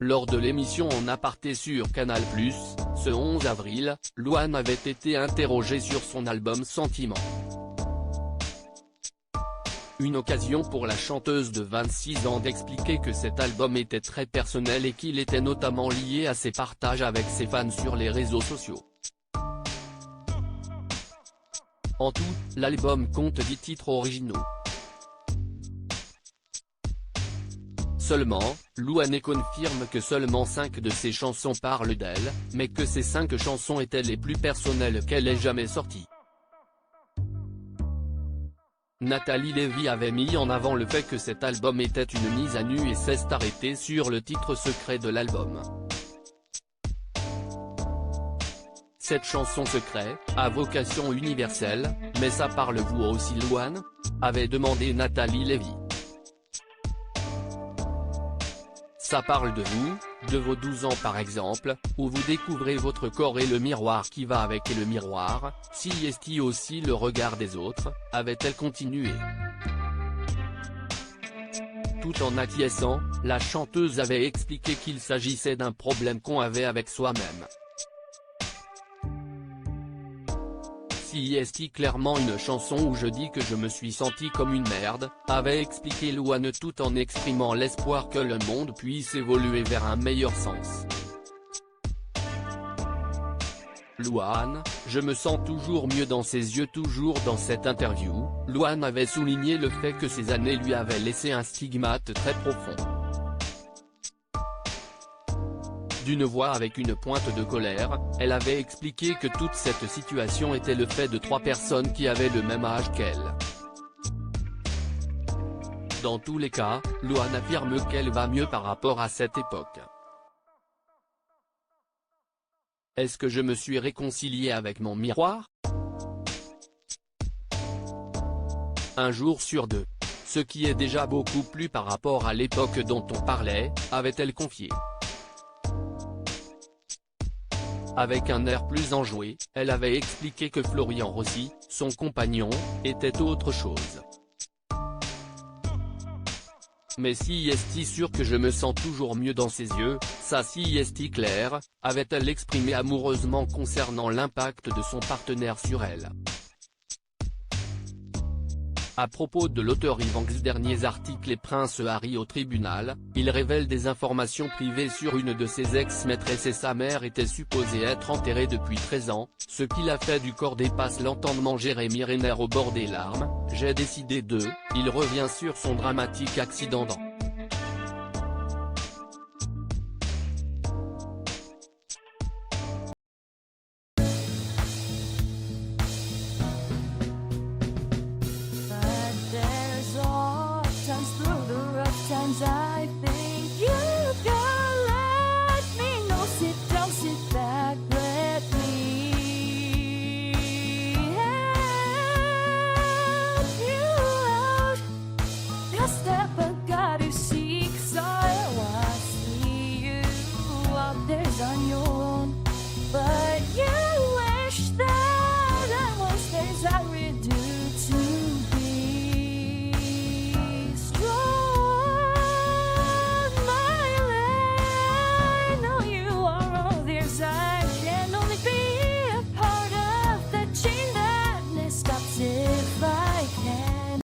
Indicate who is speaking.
Speaker 1: Lors de l'émission En aparté sur Canal+, ce 11 avril, Louane avait été interrogée sur son album Sentiment. Une occasion pour la chanteuse de 26 ans d'expliquer que cet album était très personnel et qu'il était notamment lié à ses partages avec ses fans sur les réseaux sociaux. En tout, l'album compte 10 titres originaux. Seulement, Louane confirme que seulement 5 de ses chansons parlent d'elle, mais que ces 5 chansons étaient les plus personnelles qu'elle ait jamais sorties. Nathalie Lévy avait mis en avant le fait que cet album était une mise à nu et s'est arrêtée sur le titre secret de l'album. Cette chanson secret, à vocation universelle, mais ça parle vous aussi Louane ? Avait demandé Nathalie Lévy. Ça parle de vous, de vos 12 ans par exemple, où vous découvrez votre corps et le miroir qui va avec le miroir, si est aussi le regard des autres, avait-elle continué. Tout en acquiesçant, la chanteuse avait expliqué qu'il s'agissait d'un problème qu'on avait avec soi-même. Si est clairement une chanson où je dis que je me suis senti comme une merde, avait expliqué Louane tout en exprimant l'espoir que le monde puisse évoluer vers un meilleur sens. Louane, je me sens toujours mieux dans ses yeux. Toujours dans cette interview, Louane avait souligné le fait que ces années lui avaient laissé un stigmate très profond. D'une voix avec une pointe de colère, elle avait expliqué que toute cette situation était le fait de 3 personnes qui avaient le même âge qu'elle. Dans tous les cas, Louane affirme qu'elle va mieux par rapport à cette époque. Est-ce que je me suis réconciliée avec mon miroir ? Un jour sur 2. Ce qui est déjà beaucoup plus par rapport à l'époque dont on parlait, avait-elle confié. Avec un air plus enjoué, elle avait expliqué que Florian Rossi, son compagnon, était autre chose. Mais si est sûr que je me sens toujours mieux dans ses yeux, ça si est clair, avait-elle exprimé amoureusement concernant l'impact de son partenaire sur elle. À propos de l'auteur Yvanx, derniers articles et Prince Harry au tribunal, il révèle des informations privées sur une de ses ex-maîtresses et sa mère était supposée être enterrée depuis 13 ans, ce qui l'a fait du corps dépasse l'entendement. Jérémy Renner au bord des larmes, j'ai décidé de, il revient sur son dramatique accident dans